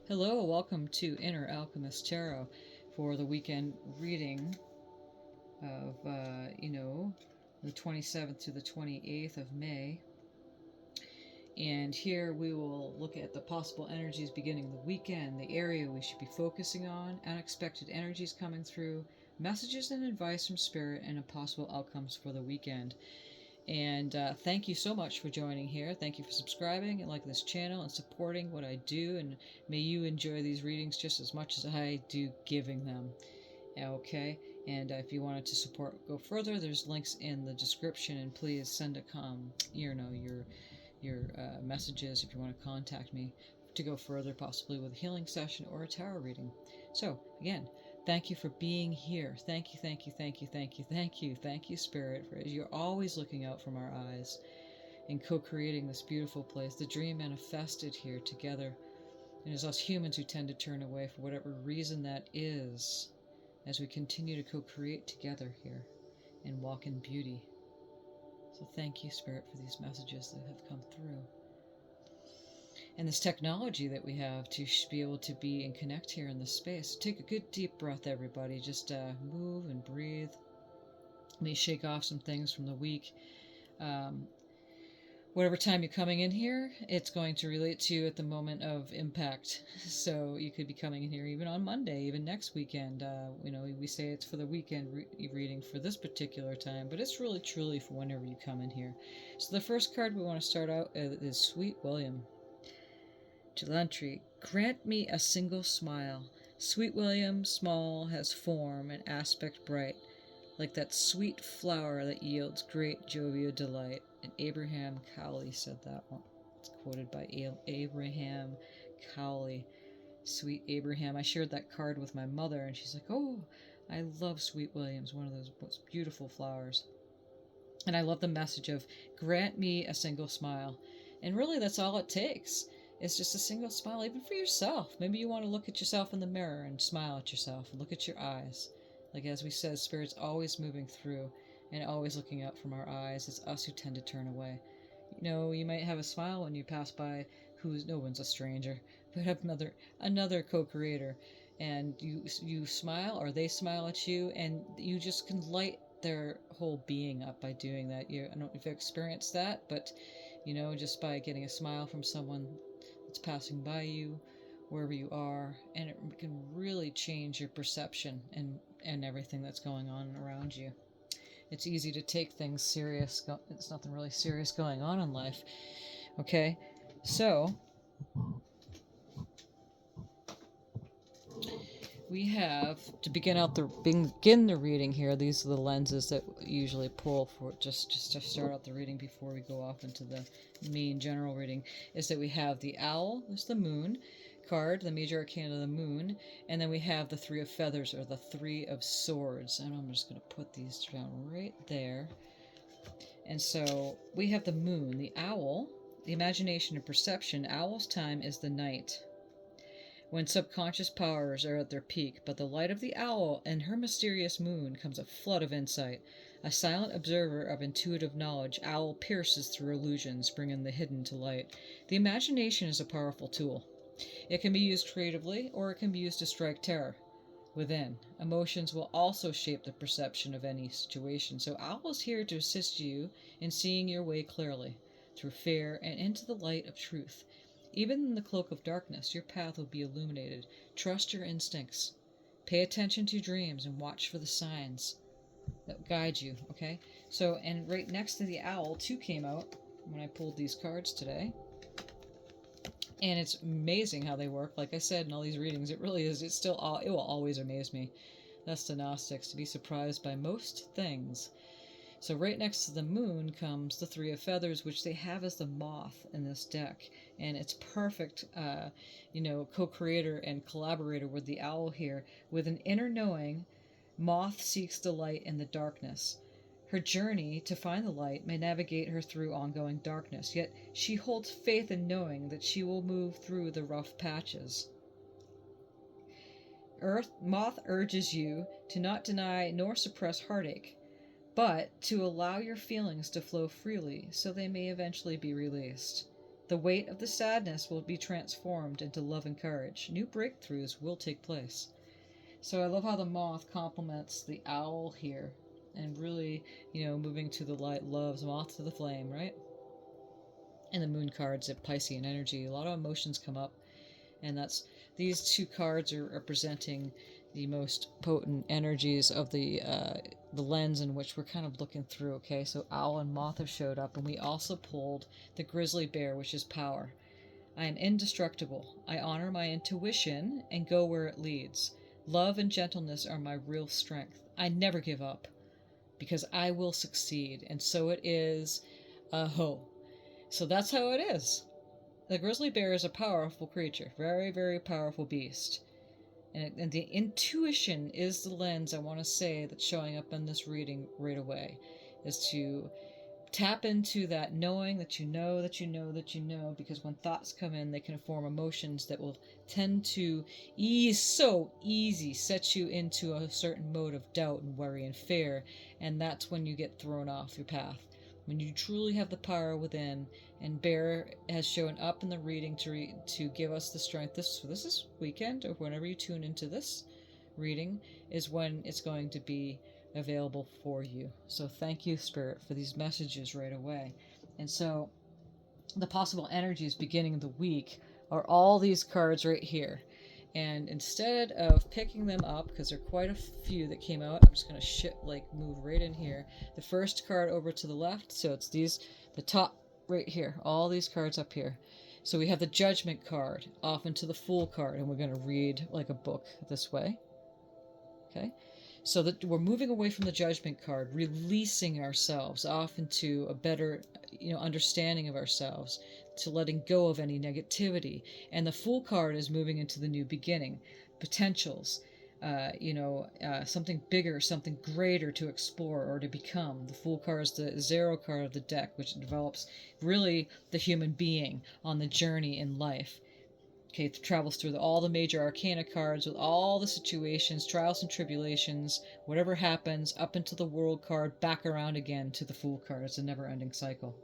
Hello, welcome to Inner Alchemist Tarot for the weekend reading of, the 27th to the 28th of May. And here we will look at the possible energies beginning the weekend, the area we should be focusing on, unexpected energies coming through, messages and advice from Spirit, and possible outcomes for the weekend. And thank you so much for joining here. Thank you for subscribing and liking this channel and supporting what I do. And may you enjoy these readings just as much as I do giving them. Okay. And if you wanted to support, go further. There's links in the description. And please send your messages if you want to contact me to go further, possibly with a healing session or a tarot reading. So again, thank you for being here. Thank you, thank you, thank you, thank you, thank you, thank you, Spirit, for you're always looking out from our eyes and co-creating this beautiful place, the dream manifested here together. And it's us humans who tend to turn away for whatever reason that is, as we continue to co-create together here and walk in beauty. So thank you, Spirit, for these messages that have come through. And this technology that we have to be able to be and connect here in this space. Take a good deep breath, everybody. Just move and breathe. Let me shake off some things from the week. Whatever time you're coming in here, it's going to relate to you at the moment of impact. So you could be coming in here even on Monday, even next weekend. We say it's for the weekend reading for this particular time, but it's really truly for whenever you come in here. So the first card we want to start out is Sweet William. Gelantry, grant me a single smile. Sweet William, small, has form and aspect bright, like that sweet flower that yields great jovial delight. And Abraham Cowley said that one. It's quoted by Abraham Cowley. Sweet Abraham. I shared that card with my mother, and she's like, "Oh, I love Sweet Williams, one of those most beautiful flowers." And I love the message of grant me a single smile. And really, that's all it takes. It's just a single smile, even for yourself. Maybe you want to look at yourself in the mirror and smile at yourself and look at your eyes. Like as we said, Spirit's always moving through and always looking out from our eyes. It's us who tend to turn away. You might have a smile when you pass by no one's a stranger, but another co-creator. And you smile or they smile at you, and you just can light their whole being up by doing that. I don't know if you've experienced that, but just by getting a smile from someone that's passing by you, wherever you are, and it can really change your perception and everything that's going on around you. It's easy to take things serious. It's nothing really serious going on in life. Okay, so we have to begin the reading here. These are the lenses that we usually pull for just to start out the reading before we go off into the main general reading. Is that we have the owl, there's the moon card, the major arcana of the moon, and then we have the three of feathers or the three of swords. And I'm just going to put these down right there. And so we have the moon, the owl, the imagination and perception. Owl's time is the night, when subconscious powers are at their peak, but the light of the owl and her mysterious moon comes a flood of insight. A silent observer of intuitive knowledge, owl pierces through illusions, bringing the hidden to light. The imagination is a powerful tool. It can be used creatively, or it can be used to strike terror within. Emotions will also shape the perception of any situation, so owl is here to assist you in seeing your way clearly, through fear and into the light of truth. Even in the cloak of darkness, your path will be illuminated. Trust your instincts. Pay attention to dreams and watch for the signs that guide you, okay? So, and right next to the owl, two came out when I pulled these cards today. And it's amazing how they work. Like I said in all these readings, it really is. It will always amaze me. That's the Gnostics, to be surprised by most things. So right next to the moon comes the three of feathers, which they have as the moth in this deck. And it's perfect, co-creator and collaborator with the owl here. With an inner knowing, moth seeks the light in the darkness. Her journey to find the light may navigate her through ongoing darkness, yet she holds faith in knowing that she will move through the rough patches. Moth urges you to not deny nor suppress heartache, but to allow your feelings to flow freely so they may eventually be released. The weight of the sadness will be transformed into love and courage. New breakthroughs will take place. So I love how the moth complements the owl here, and really, moving to the light loves moth to the flame, right? And the moon cards at Piscean energy. A lot of emotions come up, and these two cards are representing the most potent energies of the lens in which we're kind of looking through. Okay, so owl and moth have showed up, and we also pulled the grizzly bear, which is power. I am indestructible. I honor my intuition and go where it leads. Love and gentleness are my real strength. I never give up because I will succeed, and so it is. So that's how it is. The grizzly bear is a powerful creature, very, very powerful beast. And the intuition is the lens, I want to say, that's showing up in this reading right away, is to tap into that knowing that you know that you know that you know, because when thoughts come in, they can form emotions that will tend to so easy set you into a certain mode of doubt and worry and fear, and that's when you get thrown off your path. When you truly have the power within, and Bear has shown up in the reading to give us the strength. This is weekend, or whenever you tune into this reading, is when it's going to be available for you. So thank you, Spirit, for these messages right away. And so the possible energies beginning of the week are all these cards right here. And instead of picking them up, because there are quite a few that came out, I'm just going to move right in here. The first card over to the left, so it's the top right here, all these cards up here. So we have the Judgment card off into the Fool card, and we're going to read like a book this way. Okay? So that we're moving away from the Judgment card, releasing ourselves off into a better, understanding of ourselves, to letting go of any negativity. And the Fool card is moving into the new beginning, potentials, something bigger, something greater to explore or to become. The Fool card is the 0 card of the deck, which develops really the human being on the journey in life. Okay, it travels through all the major arcana cards with all the situations, trials and tribulations, whatever happens, up into the World card, back around again to the Fool card. It's a never-ending cycle.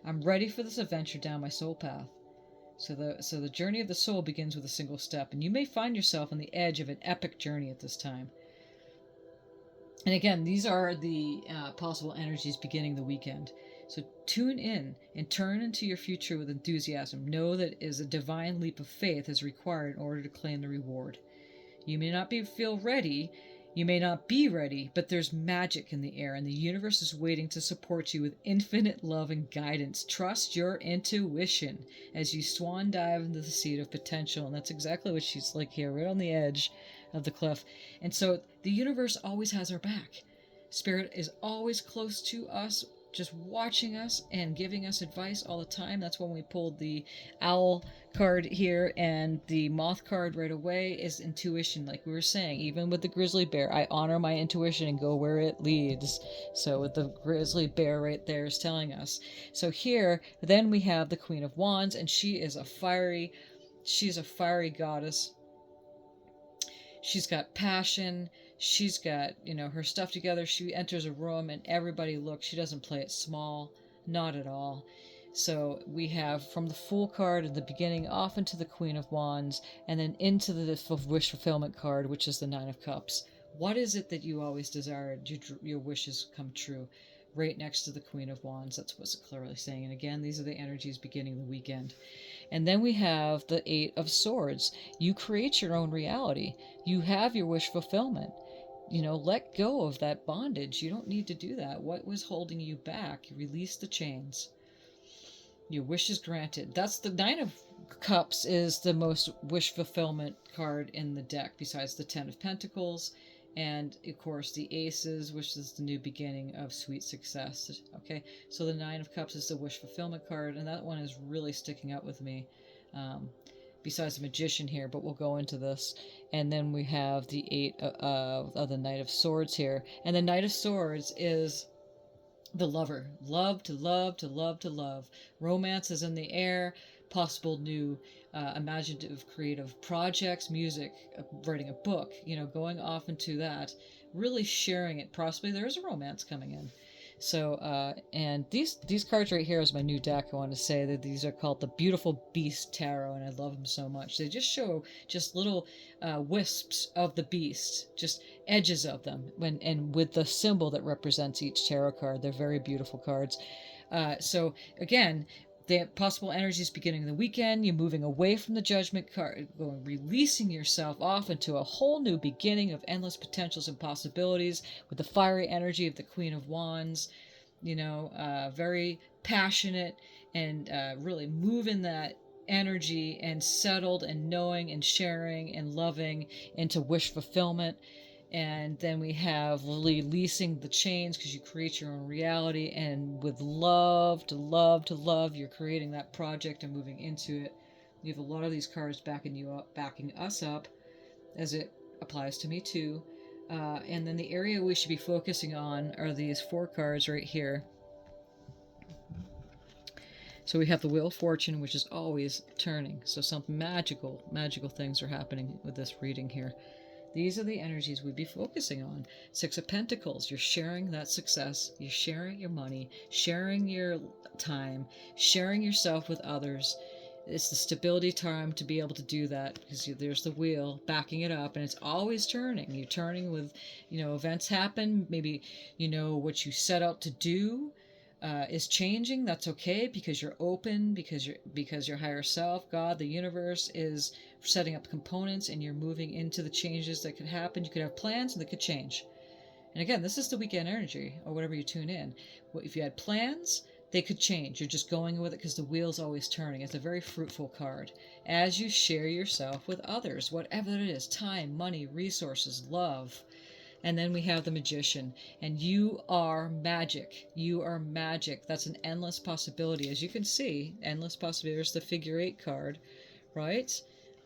I'm ready for this adventure down my soul path. So the journey of the soul begins with a single step, and you may find yourself on the edge of an epic journey at this time. And again, these are the possible energies beginning the weekend. So tune in and turn into your future with enthusiasm. Know that a divine leap of faith is required in order to claim the reward. You may not feel ready, you may not be ready, but there's magic in the air, and the universe is waiting to support you with infinite love and guidance. Trust your intuition as you swan dive into the seat of potential, and that's exactly what she's like here, right on the edge of the cliff. And so the universe always has our back. Spirit is always close to us, just watching us and giving us advice all the time. That's when we pulled the owl card here, and the moth card right away is intuition, like we were saying. Even with the grizzly bear, I honor my intuition and go where it leads. So with the grizzly bear right there is telling us. So here, then we have the Queen of Wands, and she's a fiery goddess. She's got passion. She's got, her stuff together. She enters a room and everybody looks. She doesn't play it small. Not at all. So we have from the Fool card at the beginning off into the Queen of Wands, and then into the Wish Fulfillment card, which is the 9 of Cups. What is it that you always desired? Your wishes come true. Right next to the Queen of Wands. That's what's clearly saying. And again, these are the energies beginning the weekend. And then we have the 8 of Swords. You create your own reality. You have your wish fulfillment. Let go of that bondage. You don't need to do that. What was holding you back? You release the chains. Your wish is granted. That's the 9 of Cups is the most wish fulfillment card in the deck, besides the 10 of Pentacles. And, of course, the Aces, which is the new beginning of sweet success. Okay, so the 9 of Cups is the wish fulfillment card, and that one is really sticking out with me. Besides the Magician here, but we'll go into this. And then we have the 8 of the Knight of Swords here. And the Knight of Swords is the lover. Love to love to love to love. Romance is in the air. Possible new imaginative creative projects, music, writing a book, going off into that, really sharing it. Possibly there's a romance coming in. So, and these cards right here is my new deck. I want to say that these are called the Beautiful Beast Tarot, and I love them so much. They just show just little wisps of the beast, just edges of them, and with the symbol that represents each tarot card. They're very beautiful cards. So again, the possible energies beginning of the weekend, you're moving away from the judgment card, going releasing yourself off into a whole new beginning of endless potentials and possibilities with the fiery energy of the Queen of Wands, very passionate and really moving that energy and settled and knowing and sharing and loving into wish fulfillment. And then we have releasing the chains because you create your own reality, and with love to love to love, you're creating that project and moving into it. You have a lot of these cards backing you up, backing us up, as it applies to me too. And then the area we should be focusing on are these 4 cards right here. So we have the Wheel of Fortune, which is always turning. So some magical things are happening with this reading here. These are the energies we'd be focusing on. 6 of Pentacles, you're sharing that success, you're sharing your money, sharing your time, sharing yourself with others. It's the stability time to be able to do that, because there's the wheel backing it up, and it's always turning. You're turning with, events happen. Maybe, what you set out to do is changing. That's okay, because you're open, because your higher self, God, the universe, is setting up components, and you're moving into the changes that could happen. You could have plans and they could change. And again, this is the weekend energy, or whatever you tune in. If you had plans, they could change. You're just going with it because the wheel's always turning. It's a very fruitful card. As you share yourself with others, whatever it is, time, money, resources, love. And then we have the Magician, and you are magic. You are magic. That's an endless possibility. As you can see, endless possibility. There's the figure 8 card, right?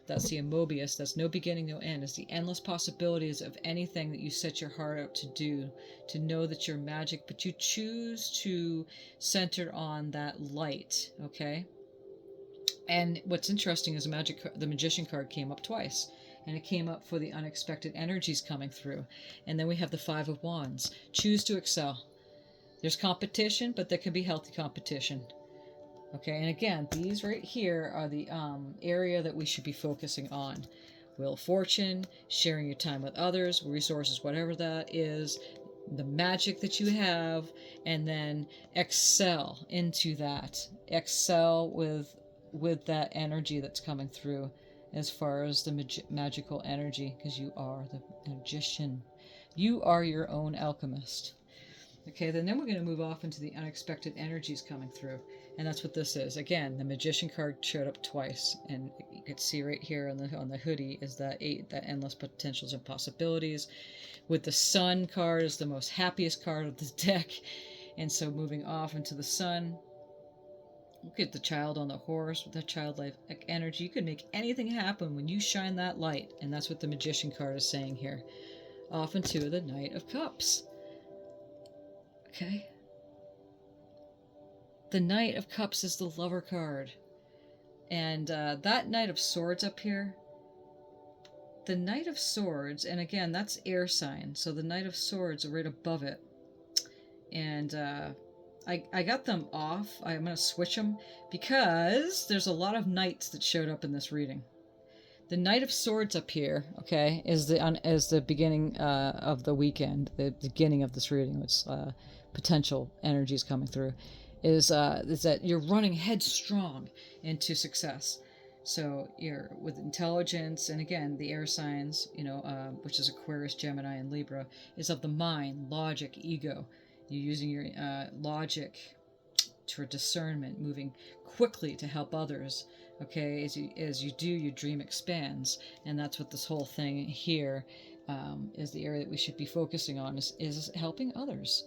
That's the Mobius. That's no beginning, no end. It's the endless possibilities of anything that you set your heart out to do, to know that you're magic, but you choose to center on that light, okay? And what's interesting is the Magician card came up twice, and it came up for the unexpected energies coming through. And then we have the 5 of Wands. Choose to excel. There's competition, but there can be healthy competition. Okay, and again, these right here are the area that we should be focusing on. Wheel of Fortune, sharing your time with others, resources, whatever that is, the magic that you have, and then excel into that. Excel with that energy that's coming through as far as the magical energy, because you are the magician. You are your own alchemist. Okay, then we're going to move off into the unexpected energies coming through. And that's what this is. Again, the Magician card showed up twice, and you can see right here on the hoodie is that 8, that endless potentials and possibilities. With the Sun card is the most happiest card of the deck. And so moving off into the Sun, look at the child on the horse with that childlike energy. You can make anything happen when you shine that light. And that's what the Magician card is saying here. Off into the Knight of Cups. Okay. The Knight of Cups is the Lover card. And that Knight of Swords up here, the Knight of Swords, and again, that's air sign, so the Knight of Swords are right above it. And I got them off. I'm going to switch them because there's a lot of knights that showed up in this reading. The Knight of Swords up here, okay, is the beginning of the weekend, the beginning of this reading, which potential energies coming through. Is that you're running headstrong into success. So you're with intelligence, and again, the air signs, which is Aquarius, Gemini, and Libra, is of the mind, logic, ego. You're using your logic for discernment, moving quickly to help others. Okay, as you do, your dream expands, and that's what this whole thing here is the area that we should be focusing on is helping others.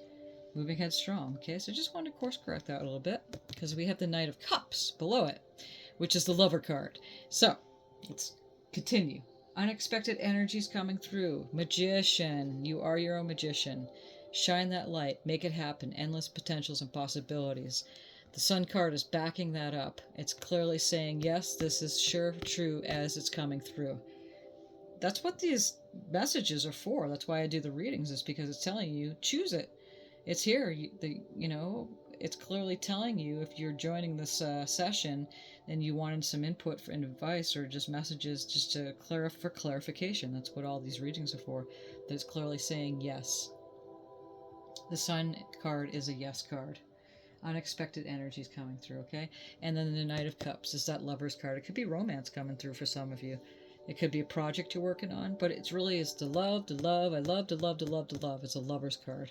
Moving headstrong. Okay, so just wanted to course correct that a little bit because we have the Knight of Cups below it, which is the Lover card. So let's continue. Unexpected energies coming through. Magician. You are your own magician. Shine that light. Make it happen. Endless potentials and possibilities. The Sun card is backing that up. It's clearly saying, yes, this is sure true as it's coming through. That's what these messages are for. That's why I do the readings, is because it's telling you, choose it. It's here. It's clearly telling you if you're joining this session and you wanted some input and advice or just messages just to for clarification. That's what all these readings are for. That's clearly saying yes. The Sun card is a yes card. Unexpected energies coming through, okay? And then the Knight of Cups is that Lover's card. It could be romance coming through for some of you. It could be a project you're working on, but it's really is the love, I love, to love, to love, to love. It's a Lover's card.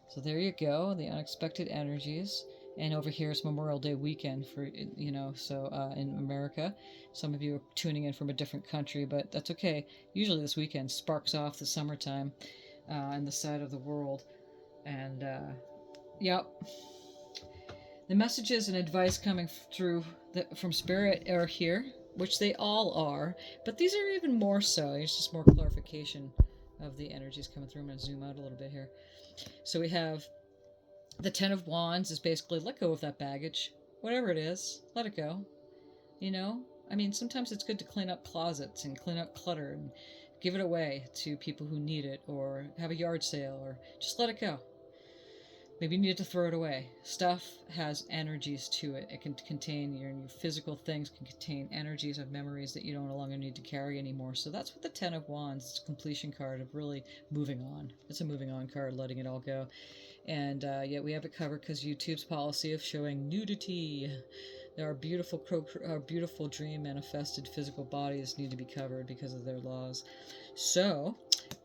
So there you go, the unexpected energies. And over here it's Memorial Day weekend for, in America. Some of you are tuning in from a different country, but that's okay. Usually this weekend sparks off the summertime on the side of the world. And, yep. The messages and advice coming through from Spirit are here, which they all are, but these are even more so. It's just more clarification of the energies coming through. I'm going to zoom out a little bit here. So we have the Ten of Wands is basically let go of that baggage. Whatever it is, let it go. Sometimes it's good to clean up closets and clean up clutter and give it away to people who need it, or have a yard sale, or just let it go. Maybe you need to throw it away. Stuff has energies to it. It can contain your physical things, can contain energies of memories that you don't no longer need to carry anymore. So that's what the Ten of Wands, it's a completion card of really moving on. It's a moving on card, letting it all go. And yet we have it covered because YouTube's policy of showing nudity. Our beautiful dream manifested physical bodies need to be covered because of their laws. So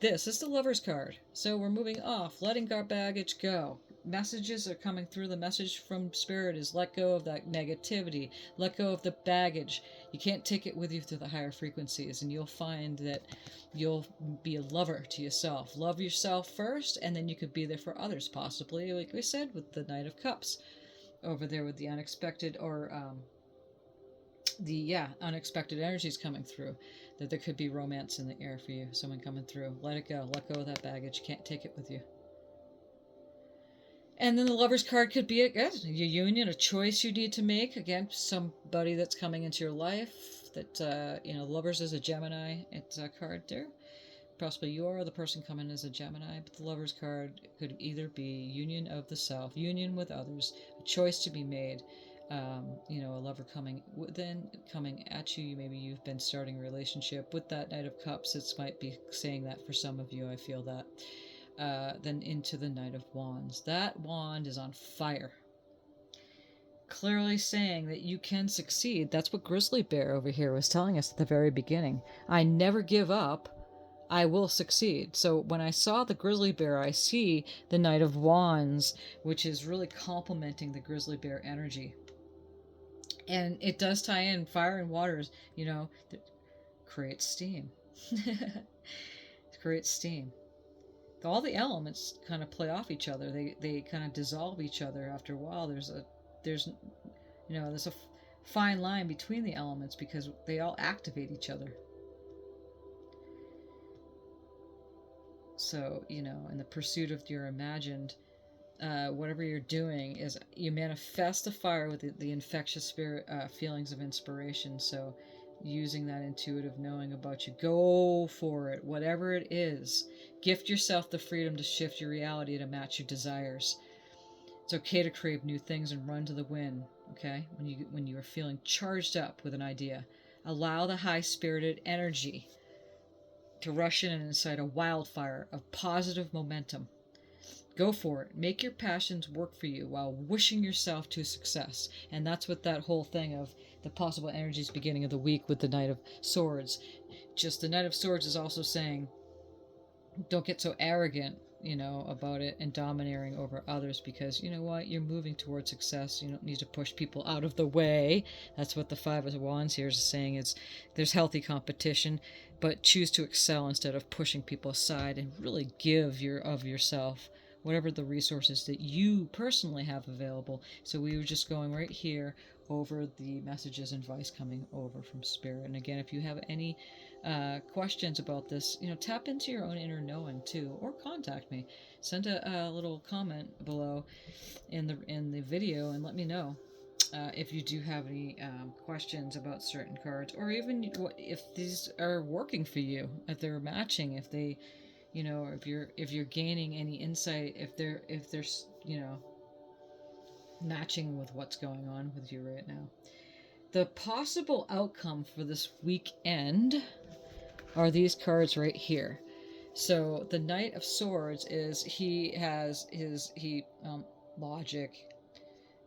this is the Lover's card. So we're moving off, letting our baggage go. Messages are coming through. The message from Spirit is let go of that negativity, let go of the baggage. You can't take it with you through the higher frequencies, and you'll find that you'll be a lover to yourself. Love yourself first, and then you could be there for others, possibly, like we said, with the Knight of Cups over there with the unexpected, or unexpected energies coming through. That there could be romance in the air for you, someone coming through. Let it go. Let go of that baggage. You can't take it with you. And then the Lover's card could be a union, a choice you need to make. Again, somebody that's coming into your life that, Lovers is a Gemini. It's a card there. Possibly you are the person coming as a Gemini, but the Lover's card could either be union of the self, union with others, a choice to be made. A lover coming at you. Maybe you've been starting a relationship with that Knight of Cups. It might be saying that for some of you. I feel that. Then into the Knight of Wands. That wand is on fire. Clearly saying that you can succeed. That's what Grizzly Bear over here was telling us at the very beginning. I never give up. I will succeed. So when I saw the Grizzly Bear, I see the Knight of Wands, which is really complementing the Grizzly Bear energy. And it does tie in fire and waters, creates steam. Creates steam. All the elements kind of play off each other. They kind of dissolve each other after a while. There's a fine line between the elements because they all activate each other. So, in the pursuit of your imagined, whatever you're doing is you manifest the fire with the infectious spirit feelings of inspiration. So using that intuitive knowing about you, go for it, whatever it is. Gift yourself the freedom to shift your reality to match your desires. It's okay to crave new things and run to the wind, okay? When you are feeling charged up with an idea, allow the high-spirited energy to rush in and incite a wildfire of positive momentum. Go for it. Make your passions work for you while wishing yourself to success. And that's what that whole thing of the possible energies beginning of the week with the Knight of Swords. Just the Knight of Swords is also saying, don't get so arrogant, about it and domineering over others, because you know what? You're moving towards success. You don't need to push people out of the way. That's what the Five of Wands here is saying. There's healthy competition, but choose to excel instead of pushing people aside and really give of yourself, whatever the resources that you personally have available. So we were just going right here over the messages and advice coming over from Spirit. And again, if you have any questions about this, tap into your own inner knowing too, or contact me. Send a little comment below in the video and let me know if you do have any questions about certain cards, or even if these are working for you, if they're matching, if they or if you're gaining any insight, if there's, matching with what's going on with you right now. The possible outcome for this weekend are these cards right here. So the Knight of Swords is he has his logic,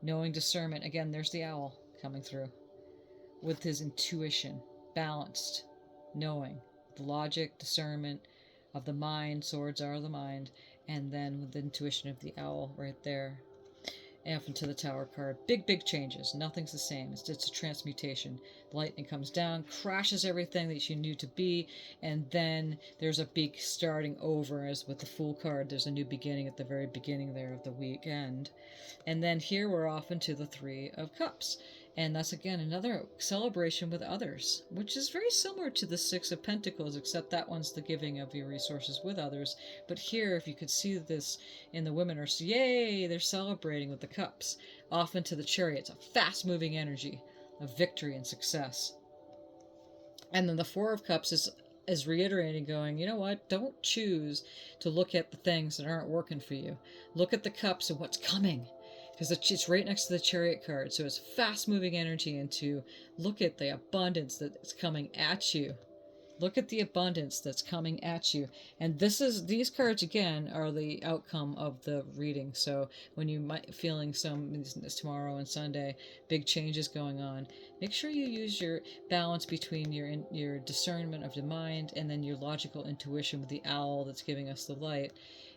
knowing, discernment. Again, there's the owl coming through with his intuition, balanced, knowing, the logic, discernment of the mind. Swords are the mind, and then with the intuition of the owl right there. Up into the Tower card. Big changes. Nothing's the same. It's a transmutation. The lightning comes down, crashes everything that you knew to be, and then there's a big starting over. As with the Fool card, there's a new beginning at the very beginning there of the weekend. And then here we're off into the Three of Cups. And that's, again, another celebration with others, which is very similar to the Six of Pentacles, except that one's the giving of your resources with others. But here, if you could see this in the women, are, yay, they're celebrating with the cups. Off into the Chariot. It's a fast-moving energy of victory and success. And then the Four of Cups is reiterating, going, you know what? Don't choose to look at the things that aren't working for you. Look at the cups and what's coming. Because it's right next to the Chariot card. So it's fast-moving energy into look at the abundance that's coming at you. Look at the abundance that's coming at you. And these cards, again, are the outcome of the reading. So when you might feeling this tomorrow and Sunday, big changes going on, make sure you use your balance between your discernment of the mind and then your logical intuition with the owl that's giving us the light.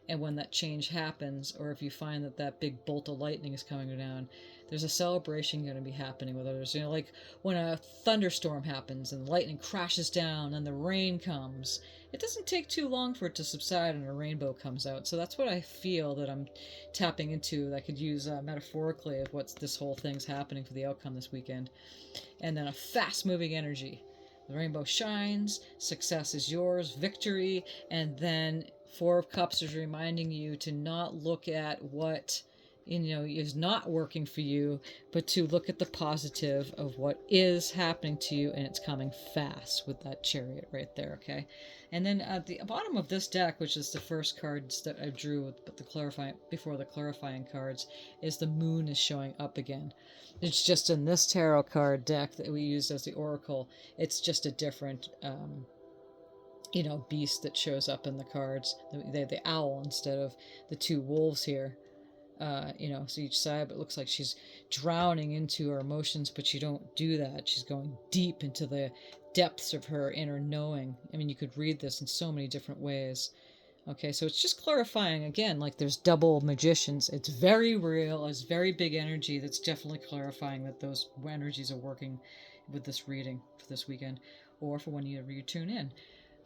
And when that change happens, or if you find that big bolt of lightning is coming down, there's a celebration going to be happening with others. Like when a thunderstorm happens and the lightning crashes down and the rain comes, it doesn't take too long for it to subside and a rainbow comes out. So that's what I feel that I'm tapping into, that I could use metaphorically of what's this whole thing's happening for the outcome this weekend. And then a fast-moving energy. The rainbow shines, success is yours, victory, and then Four of Cups is reminding you to not look at what is not working for you, but to look at the positive of what is happening to you, and it's coming fast with that Chariot right there, okay? And then at the bottom of this deck, which is the first cards that I drew before the clarifying cards, is the Moon is showing up again. It's just in this tarot card deck that we used as the Oracle, it's just a different beast that shows up in the cards. The owl instead of the two wolves here. So each side, but it looks like she's drowning into her emotions, but you don't do that. She's going deep into the depths of her inner knowing. I mean, you could read this in so many different ways. Okay, so it's just clarifying, again, like there's double magicians. It's very real. It's very big energy. That's definitely clarifying that those energies are working with this reading for this weekend, or for when you tune in.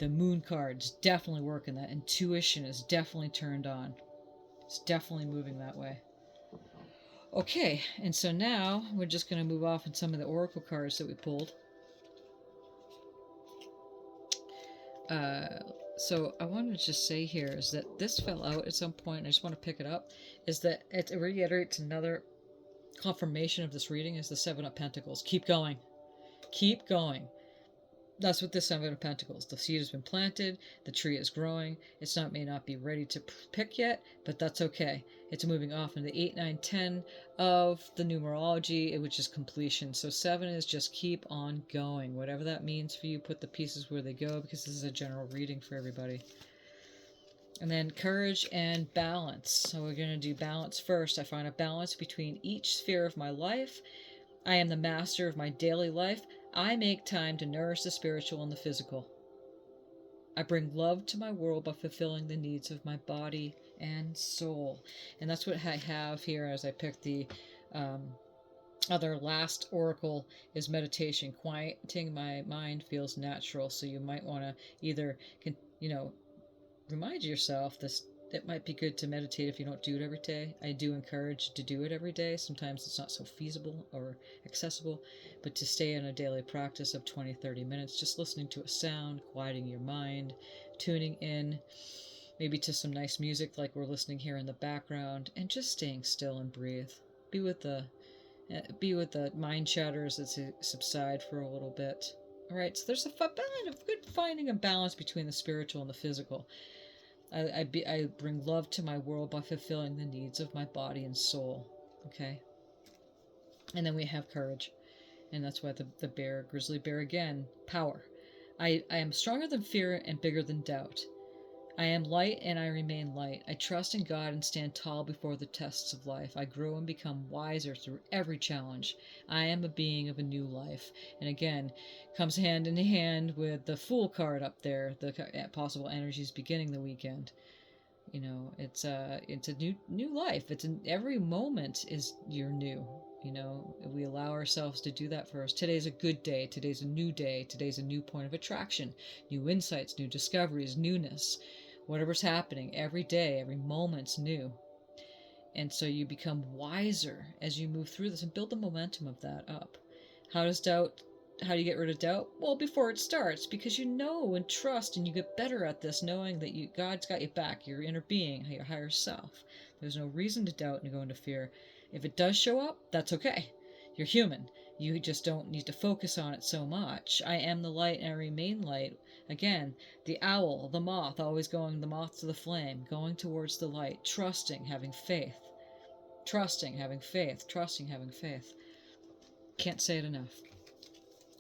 The Moon card's definitely working. That intuition is definitely turned on. It's definitely moving that way. Okay, and so now we're just going to move off in some of the Oracle cards that we pulled. So I wanted to just say here is that this fell out at some point, and I just want to pick it up, is that it reiterates another confirmation of this reading is the Seven of Pentacles. Keep going. Keep going. That's what this Seven of Pentacles. The seed has been planted. The tree is growing. May not be ready to pick yet, but that's okay. It's moving off into the 8, 9, 10 of the numerology, which is completion. So 7 is just keep on going. Whatever that means for you, put the pieces where they go, because this is a general reading for everybody. And then courage and balance. So we're going to do balance first. I find a balance between each sphere of my life. I am the master of my daily life. I make time to nourish the spiritual and the physical. I bring love to my world by fulfilling the needs of my body and soul. And that's what I have here as I picked the other last oracle is meditation. Quieting my mind feels natural. So you might want to either, remind yourself this. It might be good to meditate if you don't do it every day. I do encourage to do it every day. Sometimes it's not so feasible or accessible, but to stay in a daily practice of 20-30 minutes, just listening to a sound, quieting your mind, tuning in, maybe to some nice music like we're listening here in the background, and just staying still and breathe. Be with the mind chatters that subside for a little bit. All right, so there's a good finding a balance between the spiritual and the physical. I bring love to my world by fulfilling the needs of my body and soul. Okay. And then we have courage. And that's why the bear, grizzly bear again, power. I am stronger than fear and bigger than doubt. I am light and I remain light. I trust in God and stand tall before the tests of life. I grow and become wiser through every challenge. I am a being of a new life. And again, comes hand in hand with the Fool card up there, the possible energies beginning the weekend. You know, it's a new life. Every moment is you're new. You know, we allow ourselves to do that first. Today's a good day. Today's a new day. Today's a new point of attraction, new insights, new discoveries, newness. Whatever's happening every day, every moment's new. And so you become wiser as you move through this and build the momentum of that up. How do you get rid of doubt? Well, before it starts, because you know and trust and you get better at this, knowing that God's got your back, your inner being, your higher self. There's no reason to doubt and go into fear. If it does show up, that's okay. You're human. You just don't need to focus on it so much. I am the light and I remain light. Again, the owl, the moth, always going the moth to the flame, going towards the light, trusting, having faith. Trusting, having faith. Trusting, having faith. Can't say it enough.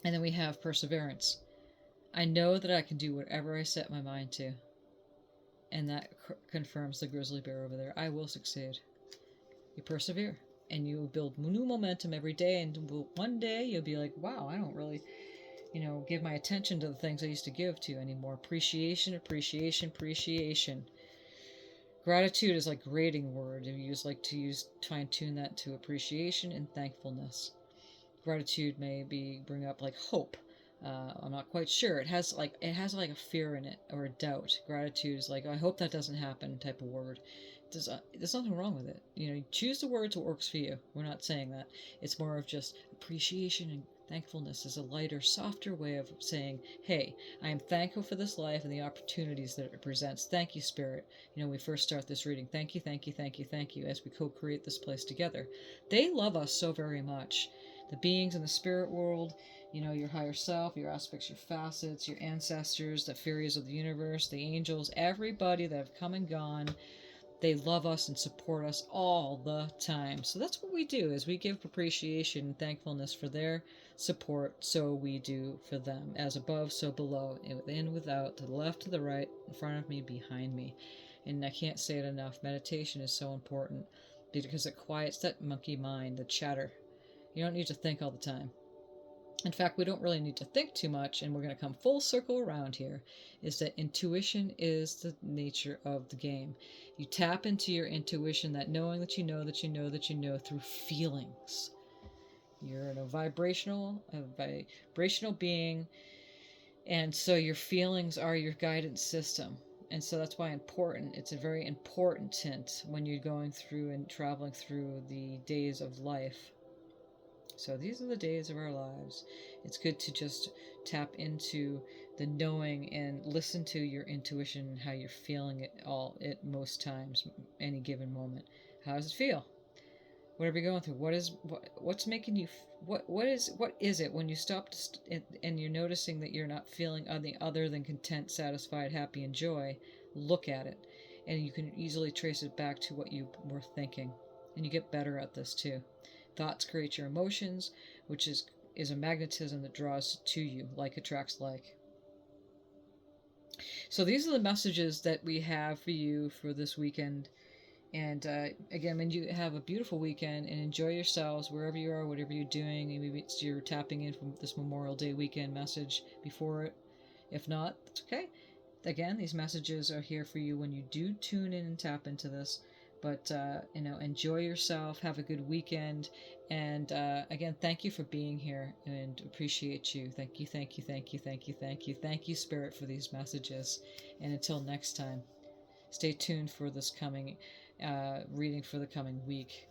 And then we have perseverance. I know that I can do whatever I set my mind to. And that confirms the grizzly bear over there. I will succeed. You persevere. And you build new momentum every day. And one day you'll be like, wow, I don't really, give my attention to the things I used to give to anymore. Appreciation, appreciation, appreciation. Gratitude is like grading word. You like to fine tune that to appreciation and thankfulness. Gratitude may bring up like hope. I'm not quite sure. It has like a fear in it or a doubt. Gratitude is like, I hope that doesn't happen type of word. There's nothing wrong with it. You choose the words that works for you. We're not saying that. It's more of just appreciation and thankfulness is a lighter, softer way of saying, hey, I am thankful for this life and the opportunities that it presents. Thank you, Spirit. We first start this reading. Thank you, thank you, thank you, thank you, as we co-create this place together. They love us so very much. The beings in the spirit world, your higher self, your aspects, your facets, your ancestors, the fairies of the universe, the angels, everybody that have come and gone, they love us and support us all the time. So that's what we do, is we give appreciation and thankfulness for their support, so we do for them. As above, so below, within, without, to the left, to the right, in front of me, behind me. And I can't say it enough, meditation is so important because it quiets that monkey mind, the chatter. You don't need to think all the time. In fact, we don't really need to think too much, and we're going to come full circle around here, is that intuition is the nature of the game. You tap into your intuition, that knowing that you know that you know that you know through feelings. You're in a vibrational being, and so your feelings are your guidance system. And so that's why it's a very important when you're going through and traveling through the days of life. So these are the days of our lives. It's good to just tap into the knowing and listen to your intuition and how you're feeling it at most times, any given moment. How does it feel? Whatever you're going through, what's making you, what is it when you stop and you're noticing that you're not feeling anything other than content, satisfied, happy, and joy? Look at it, and you can easily trace it back to what you were thinking, and you get better at this too. Thoughts create your emotions, which is a magnetism that draws to you. Like attracts like. So these are the messages that we have for you for this weekend. And again, when you have a beautiful weekend and enjoy yourselves wherever you are, whatever you're doing. Maybe you're tapping in from this Memorial Day weekend message before it. If not, it's okay. Again, these messages are here for you when you do tune in and tap into this. But, enjoy yourself. Have a good weekend. And, again, thank you for being here and appreciate you. Thank you, thank you, thank you, thank you, thank you. Thank you, Spirit, for these messages. And until next time, stay tuned for this coming reading for the coming week.